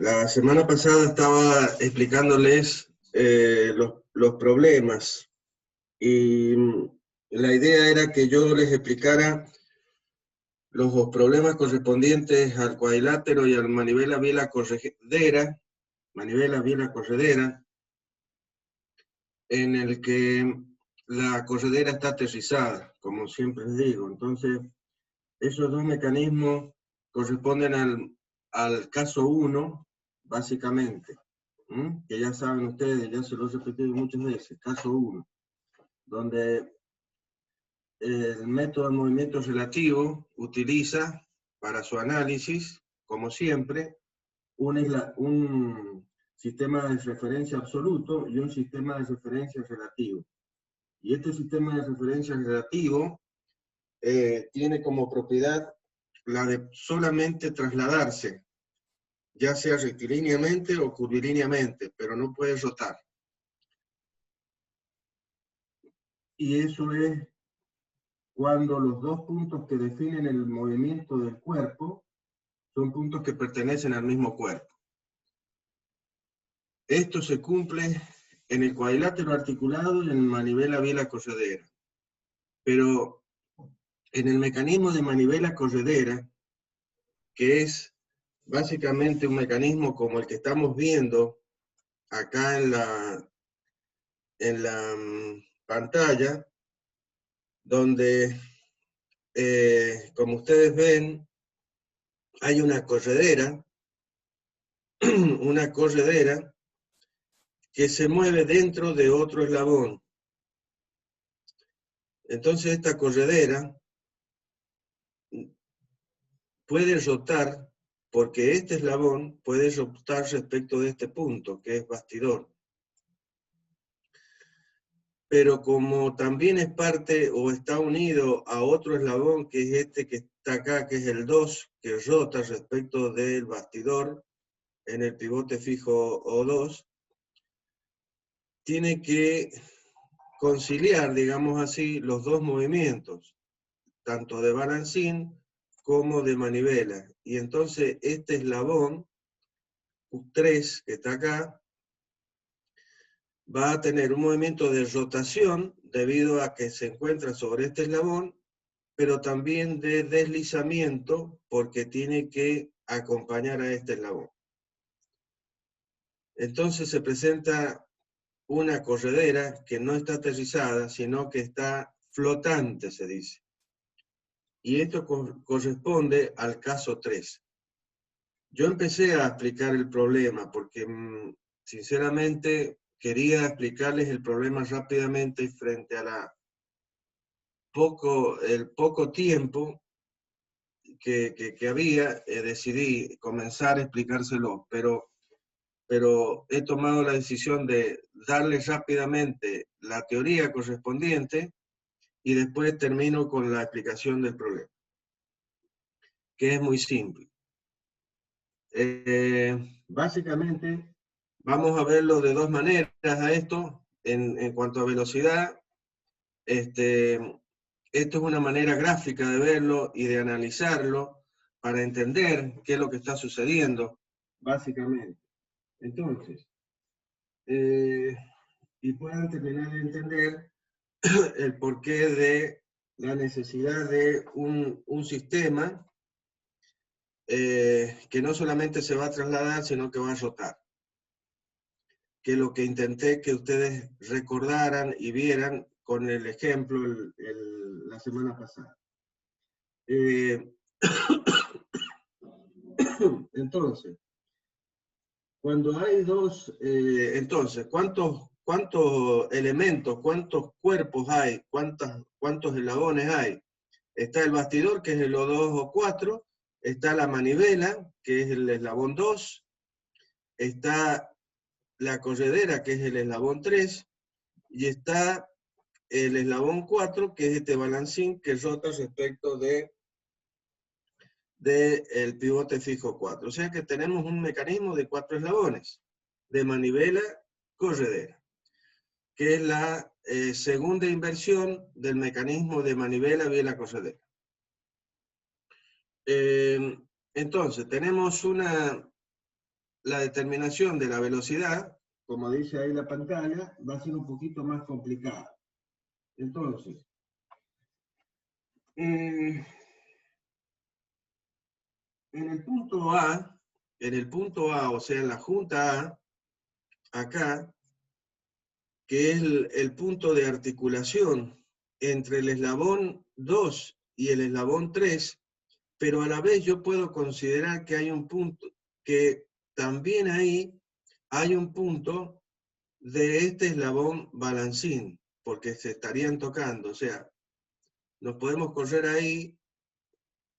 La semana pasada estaba explicándoles los problemas y la idea era que yo les explicara los problemas correspondientes al cuadrilátero y al manivela biela corredera, en el que la corredera está aterrizada, como siempre les digo. Entonces, esos dos mecanismos corresponden al caso 1, básicamente, que ya saben ustedes, ya se lo he repetido muchas veces, caso 1, donde el método de movimiento relativo utiliza para su análisis, como siempre, un sistema de referencia absoluto y un sistema de referencia relativo. Y este sistema de referencia relativo tiene como propiedad la de solamente trasladarse, ya sea rectilíneamente o curvilíneamente, pero no puede rotar. Y eso es cuando los dos puntos que definen el movimiento del cuerpo son puntos que pertenecen al mismo cuerpo. Esto se cumple en el cuadrilátero articulado y en manivela biela corredera. Pero en el mecanismo de manivela corredera, que es básicamente un mecanismo como el que estamos viendo acá en la pantalla, donde, como ustedes ven, hay una corredera que se mueve dentro de otro eslabón. Entonces esta corredera puede rotar porque este eslabón puede rotar respecto de este punto, que es bastidor. Pero como también es parte o está unido a otro eslabón, que es este que está acá, que es el 2, que rota respecto del bastidor en el pivote fijo O2, tiene que conciliar, digamos así, los dos movimientos, tanto de balancín como de manivela. Y entonces este eslabón, U3, que está acá, va a tener un movimiento de rotación debido a que se encuentra sobre este eslabón, pero también de deslizamiento porque tiene que acompañar a este eslabón. Entonces se presenta una corredera que no está aterrizada, sino que está flotante, se dice. Y esto corresponde al caso 3. Yo empecé a explicar el problema porque, sinceramente, quería explicarles el problema rápidamente frente a el poco tiempo que había. Decidí comenzar a explicárselo, pero he tomado la decisión de darles rápidamente la teoría correspondiente y después termino con la explicación del problema, que es muy simple. Básicamente, vamos a verlo de dos maneras a esto. En cuanto a velocidad, esto es una manera gráfica de verlo y de analizarlo para entender qué es lo que está sucediendo, básicamente. Entonces, y puedan terminar de entender el porqué de la necesidad de un sistema que no solamente se va a trasladar, sino que va a rotar. Que lo que intenté que ustedes recordaran y vieran con el ejemplo la semana pasada. Entonces, cuando hay dos, entonces, ¿cuántos elementos, cuántos cuerpos hay, cuántos eslabones hay? Está el bastidor, que es el O2 o 4, está la manivela, que es el eslabón 2, está la corredera, que es el eslabón 3, y está el eslabón 4, que es este balancín que rota respecto del pivote fijo 4. O sea que tenemos un mecanismo de 4 eslabones, de manivela corredera, que es la segunda inversión del mecanismo de manivela biela corredera. Entonces, tenemos la determinación de la velocidad, como dice ahí la pantalla, va a ser un poquito más complicada. Entonces, en el punto A, o sea, en la junta A, acá, que es el punto de articulación entre el eslabón 2 y el eslabón 3, pero a la vez yo puedo considerar que hay un punto, que también ahí hay un punto de este eslabón balancín, porque se estarían tocando, o sea, nos podemos correr ahí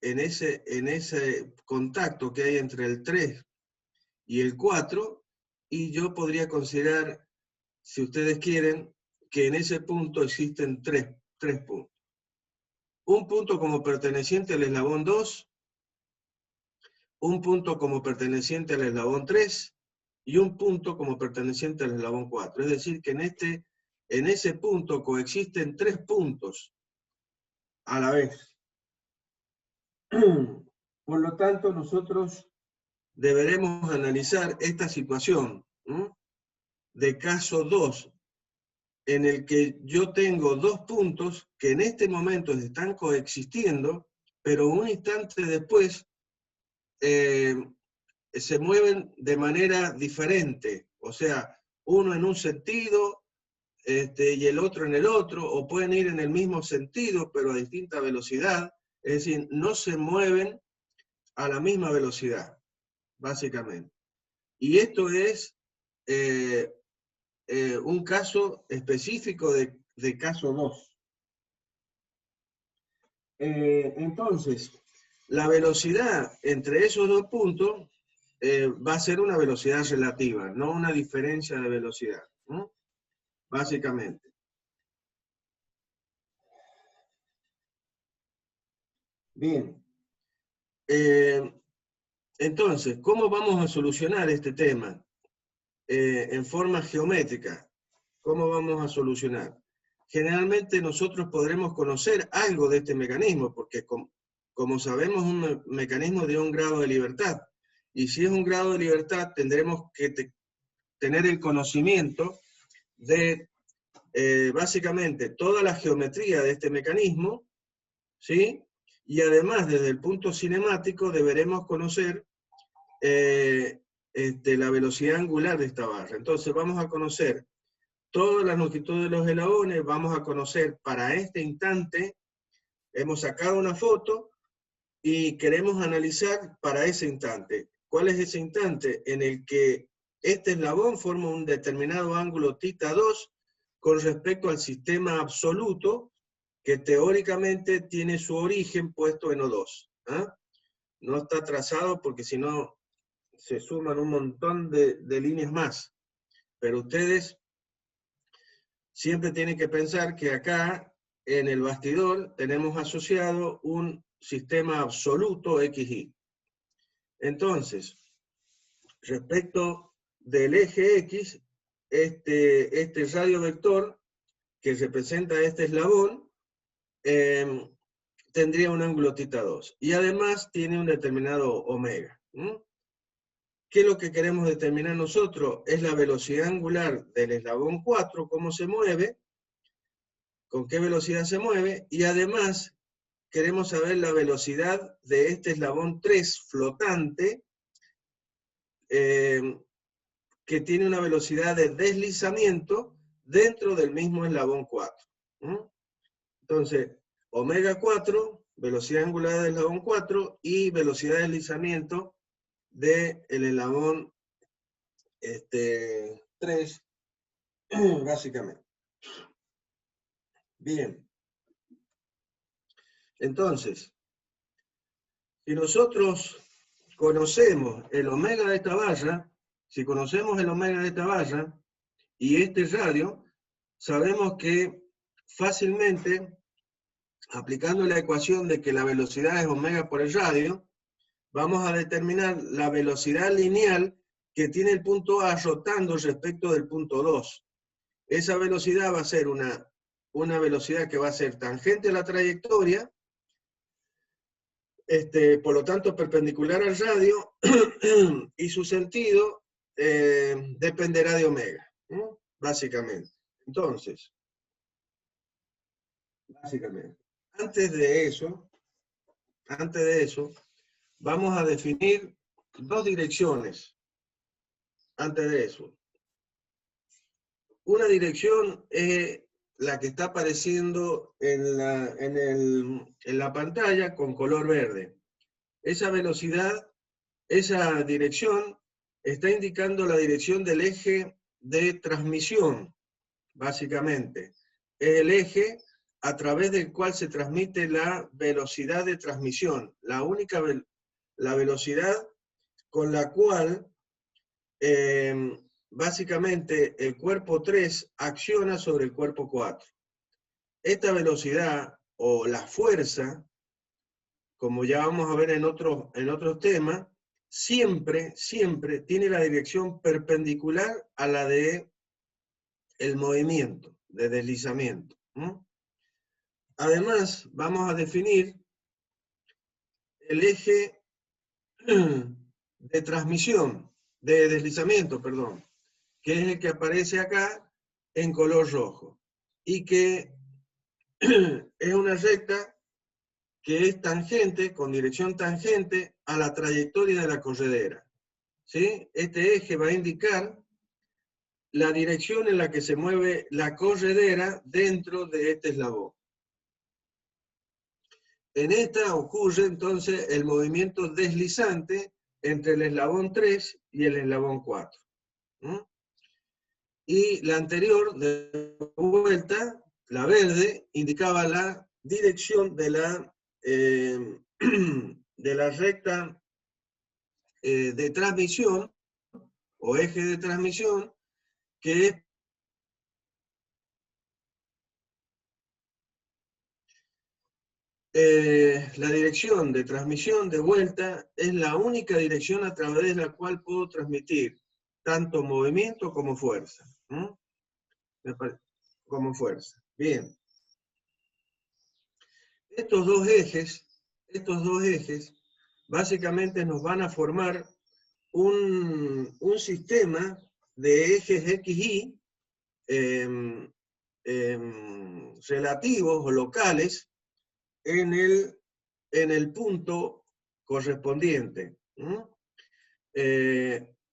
en ese contacto que hay entre el 3 y el 4, y yo podría considerar, si ustedes quieren, que en ese punto existen tres puntos. Un punto como perteneciente al eslabón 2, un punto como perteneciente al eslabón 3 y un punto como perteneciente al eslabón 4. Es decir, que en ese punto coexisten 3 puntos a la vez. Por lo tanto, nosotros deberemos analizar esta situación de caso 2, en el que yo tengo 2 puntos que en este momento están coexistiendo, pero un instante después se mueven de manera diferente, o sea, uno en un sentido y el otro en el otro, o pueden ir en el mismo sentido, pero a distinta velocidad, es decir, no se mueven a la misma velocidad, básicamente. Y esto es un caso específico de caso 2. Entonces, la velocidad entre esos 2 puntos va a ser una velocidad relativa, no una diferencia de velocidad, ¿no? Básicamente. Bien. Entonces, ¿cómo vamos a solucionar este tema? En forma geométrica. ¿Cómo vamos a solucionar? Generalmente nosotros podremos conocer algo de este mecanismo, porque como sabemos es un mecanismo de un grado de libertad. Y si es un grado de libertad, tendremos que tener el conocimiento de básicamente toda la geometría de este mecanismo, ¿sí? Y además, desde el punto cinemático, deberemos conocer la velocidad angular de esta barra. Entonces vamos a conocer toda la longitud de los eslabones, vamos a conocer para este instante, hemos sacado una foto y queremos analizar para ese instante. ¿Cuál es ese instante? En el que este eslabón forma un determinado ángulo θ2 con respecto al sistema absoluto que teóricamente tiene su origen puesto en O2. No está trazado porque si no se suman un montón de líneas más. Pero ustedes siempre tienen que pensar que acá en el bastidor tenemos asociado un sistema absoluto XY. Entonces, respecto del eje X, este radio vector que representa este eslabón tendría un ángulo θ2 y además tiene un determinado omega. ¿Qué es lo que queremos determinar nosotros? Es la velocidad angular del eslabón 4, cómo se mueve, con qué velocidad se mueve, y además queremos saber la velocidad de este eslabón 3 flotante, que tiene una velocidad de deslizamiento dentro del mismo eslabón 4. Entonces, omega 4, velocidad angular del eslabón 4, y velocidad de deslizamiento del eslabón 3, básicamente. Bien. Entonces, si nosotros conocemos el omega de esta barra, si conocemos el omega de esta barra y este radio, sabemos que fácilmente, aplicando la ecuación de que la velocidad es omega por el radio, vamos a determinar la velocidad lineal que tiene el punto A rotando respecto del punto 2. Esa velocidad va a ser una velocidad que va a ser tangente a la trayectoria, por lo tanto perpendicular al radio, y su sentido dependerá de omega, ¿no? Básicamente. Entonces, antes de eso, vamos a definir dos direcciones. Antes de eso, una dirección es la que está apareciendo en la pantalla con color verde. Esa velocidad, esa dirección, está indicando la dirección del eje de transmisión, básicamente. Es el eje a través del cual se transmite la velocidad de transmisión, la velocidad con la cual básicamente el cuerpo 3 acciona sobre el cuerpo 4. Esta velocidad o la fuerza, como ya vamos a ver en otros temas, siempre tiene la dirección perpendicular a la de el movimiento, de deslizamiento. Además, vamos a definir el eje de transmisión, de deslizamiento, perdón, que es el que aparece acá en color rojo, y que es una recta que es tangente, con dirección tangente a la trayectoria de la corredera. ¿Sí? Este eje va a indicar la dirección en la que se mueve la corredera dentro de este eslabón. En esta ocurre entonces el movimiento deslizante entre el eslabón 3 y el eslabón 4. Y la anterior, de vuelta, la verde, indicaba la dirección de la recta de transmisión, o eje de transmisión, que es la dirección de transmisión de vuelta, es la única dirección a través de la cual puedo transmitir tanto movimiento como fuerza. Como fuerza. Bien. Estos dos ejes, básicamente nos van a formar un sistema de ejes XY relativos o locales en el punto correspondiente.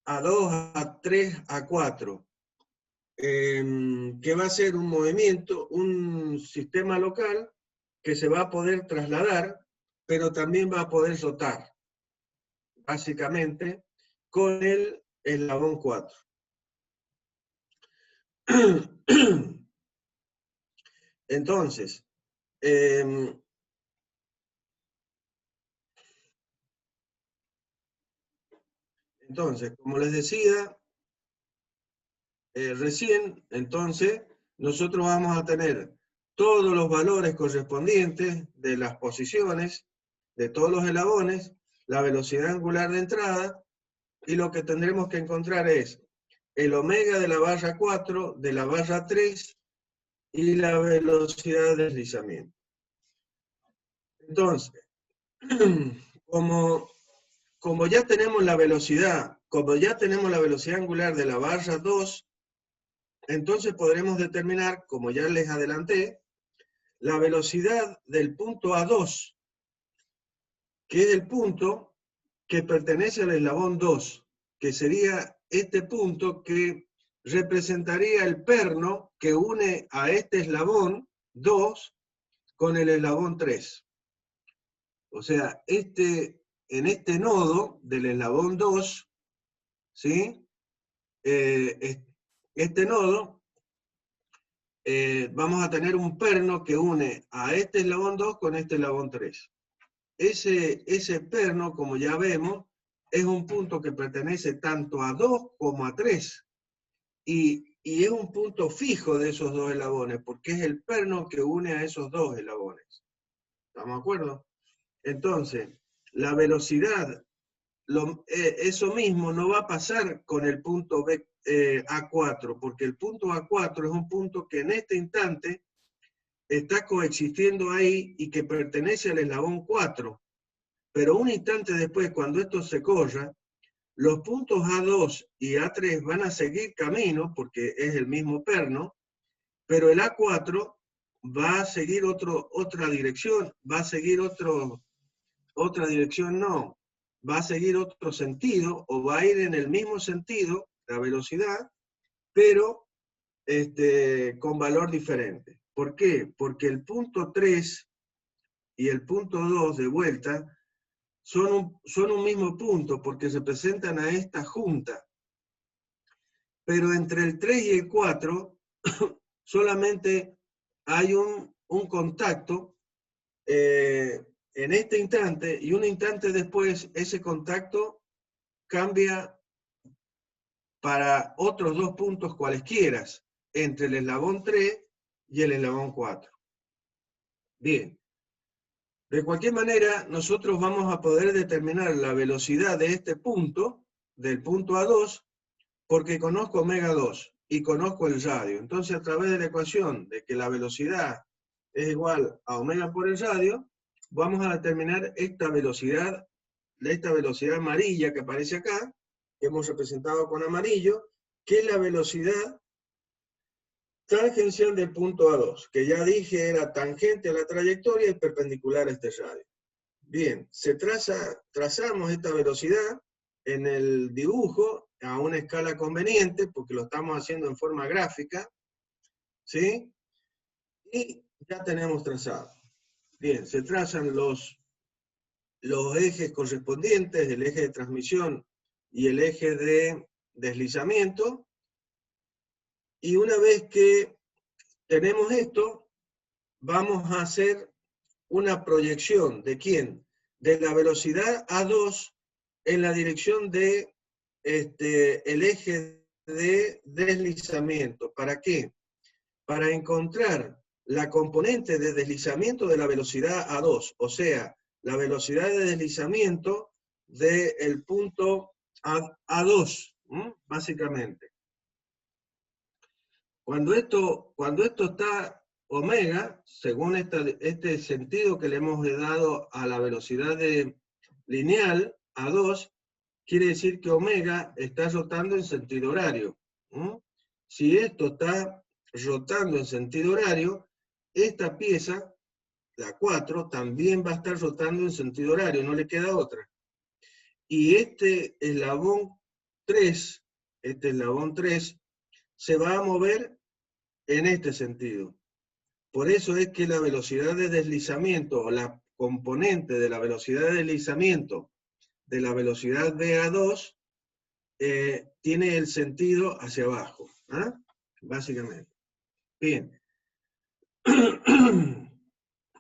A2, A3, A4. Que va a ser un movimiento, un sistema local que se va a poder trasladar, pero también va a poder rotar, básicamente, con el eslabón 4. Entonces, como les decía recién, entonces, nosotros vamos a tener todos los valores correspondientes de las posiciones, de todos los eslabones, la velocidad angular de entrada, y lo que tendremos que encontrar es el omega de la barra 4, de la barra 3, y la velocidad de deslizamiento. Entonces, como ya tenemos la velocidad, angular de la barra 2, entonces podremos determinar, como ya les adelanté, la velocidad del punto A2, que es el punto que pertenece al eslabón 2, que sería este punto que representaría el perno que une a este eslabón 2 con el eslabón 3. O sea, en este nodo del eslabón 2, ¿sí? Este nodo, vamos a tener un perno que une a este eslabón 2 con este eslabón 3. Ese perno, como ya vemos, es un punto que pertenece tanto a 2 como a 3. Y es un punto fijo de esos dos eslabones, porque es el perno que une a esos dos eslabones. ¿Estamos de acuerdo? Entonces, la velocidad, eso mismo no va a pasar con el punto A4, porque el punto A4 es un punto que en este instante está coexistiendo ahí y que pertenece al eslabón 4. pero un instante después, cuando esto se corra, los puntos A2 y A3 van a seguir camino, porque es el mismo perno, pero el A4 va a seguir otra dirección, va a seguir otra dirección, no, va a seguir otro sentido, o va a ir en el mismo sentido, la velocidad, pero con valor diferente. ¿Por qué? Porque el punto 3 y el punto 2 de vuelta son un mismo punto, porque se presentan a esta junta. Pero entre el 3 y el 4 solamente hay un contacto en este instante, y un instante después ese contacto cambia para otros dos puntos cualesquiera, entre el eslabón 3 y el eslabón 4. Bien. De cualquier manera, nosotros vamos a poder determinar la velocidad de este punto, del punto A2, porque conozco omega 2 y conozco el radio. Entonces, a través de la ecuación de que la velocidad es igual a omega por el radio, vamos a determinar esta velocidad amarilla que aparece acá, que hemos representado con amarillo, que es la velocidad tangencial del punto A2, que ya dije era tangente a la trayectoria y perpendicular a este radio. Bien, trazamos esta velocidad en el dibujo a una escala conveniente, porque lo estamos haciendo en forma gráfica, ¿sí? Y ya tenemos trazado. Bien, se trazan los ejes correspondientes, el eje de transmisión y el eje de deslizamiento, y una vez que tenemos esto, vamos a hacer una proyección ¿de quién? De la velocidad A2 en la dirección de el eje de deslizamiento. ¿Para qué? Para encontrar la componente de deslizamiento de la velocidad A2, o sea, la velocidad de deslizamiento del punto A2, básicamente. Cuando esto está omega, según este sentido que le hemos dado a la velocidad lineal, A2, quiere decir que omega está rotando en sentido horario. Si esto está rotando en sentido horario, esta pieza, la 4, también va a estar rotando en sentido horario, no le queda otra. Y este eslabón 3 se va a mover en este sentido. Por eso es que la velocidad de deslizamiento, o la componente de la velocidad de deslizamiento de la velocidad VA2, tiene el sentido hacia abajo, básicamente. Bien.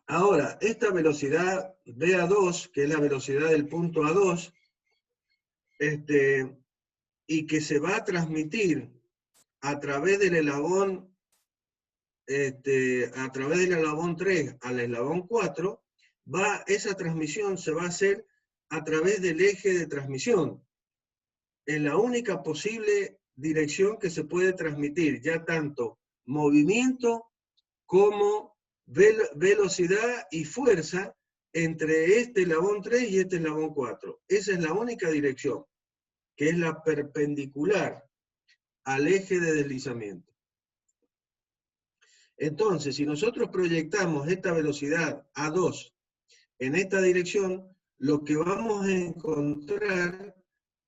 Ahora, esta velocidad VA2, que es la velocidad del punto A2, y que se va a transmitir a través del eslabón, a través del eslabón 3 al eslabón 4, esa transmisión se va a hacer a través del eje de transmisión, en la única posible dirección que se puede transmitir, ya tanto movimiento como velocidad y fuerza entre este eslabón 3 y este eslabón 4. Esa es la única dirección, que es la perpendicular al eje de deslizamiento. Entonces, si nosotros proyectamos esta velocidad A2 en esta dirección, lo que vamos a encontrar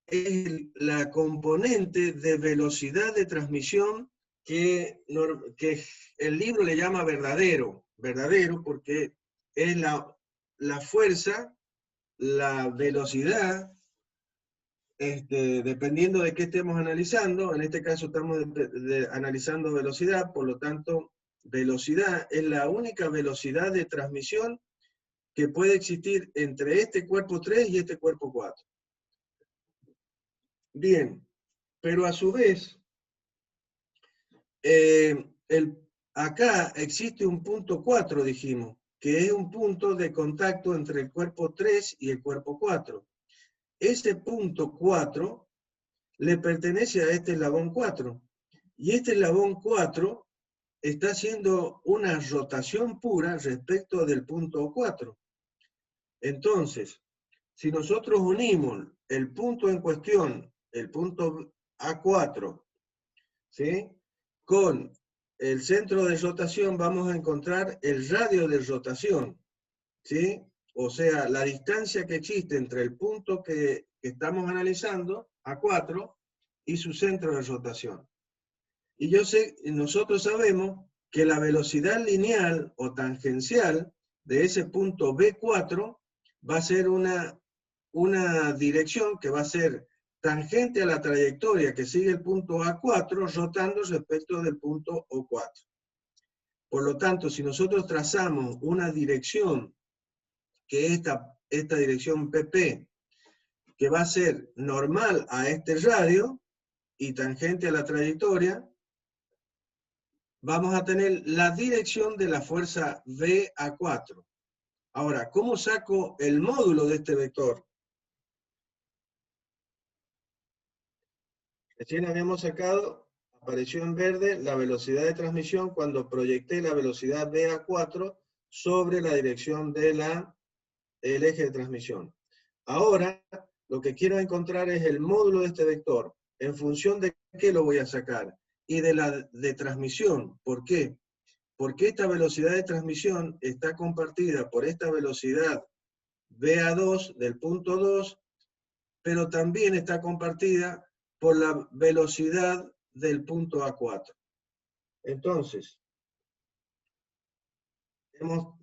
es la componente de velocidad de transmisión que el libro le llama verdadero porque es la fuerza, la velocidad, dependiendo de qué estemos analizando. En este caso estamos analizando velocidad, por lo tanto, velocidad es la única velocidad de transmisión que puede existir entre este cuerpo 3 y este cuerpo 4. Bien, pero a su vez, acá existe un punto 4, dijimos, que es un punto de contacto entre el cuerpo 3 y el cuerpo 4. Ese punto 4 le pertenece a este eslabón 4. Y este eslabón 4 está haciendo una rotación pura respecto del punto 4. Entonces, Si nosotros unimos el punto en cuestión, el punto A4, ¿sí?, con el centro de rotación, vamos a encontrar el radio de rotación, ¿sí? O sea, la distancia que existe entre el punto que estamos analizando, A4, y su centro de rotación. Y nosotros sabemos que la velocidad lineal o tangencial de ese punto B4 va a ser una dirección que va a ser tangente a la trayectoria que sigue el punto A4 rotando respecto del punto O4. Por lo tanto, si nosotros trazamos una dirección, que esta dirección PP, que va a ser normal a este radio y tangente a la trayectoria, vamos a tener la dirección de la fuerza VA4. Ahora, ¿cómo saco el módulo de este vector? Recién habíamos sacado, apareció en verde, la velocidad de transmisión cuando proyecté la velocidad VA4 sobre la dirección del eje de transmisión. Ahora, lo que quiero encontrar es el módulo de este vector. ¿En función de qué lo voy a sacar? Y de la de transmisión. ¿Por qué? Porque esta velocidad de transmisión está compartida por esta velocidad VA2 del punto 2, pero también está compartida por la velocidad del punto A4. Entonces, hemos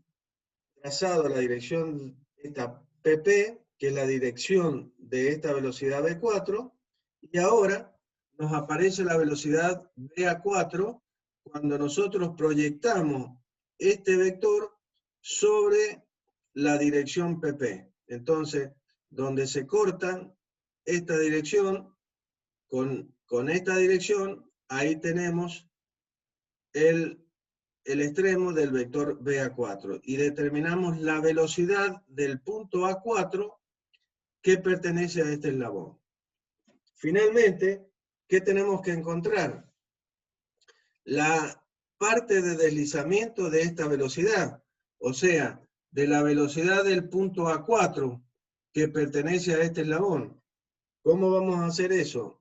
trazado la dirección, esta PP, que es la dirección de esta velocidad V4, y ahora nos aparece la velocidad VA4 cuando nosotros proyectamos este vector sobre la dirección PP. Entonces, donde se cortan esta dirección con esta dirección, ahí tenemos el extremo del vector VA4 y determinamos la velocidad del punto A4 que pertenece a este eslabón. Finalmente, ¿qué tenemos que encontrar? La parte de deslizamiento de esta velocidad, o sea, de la velocidad del punto A4 que pertenece a este eslabón. ¿Cómo vamos a hacer eso?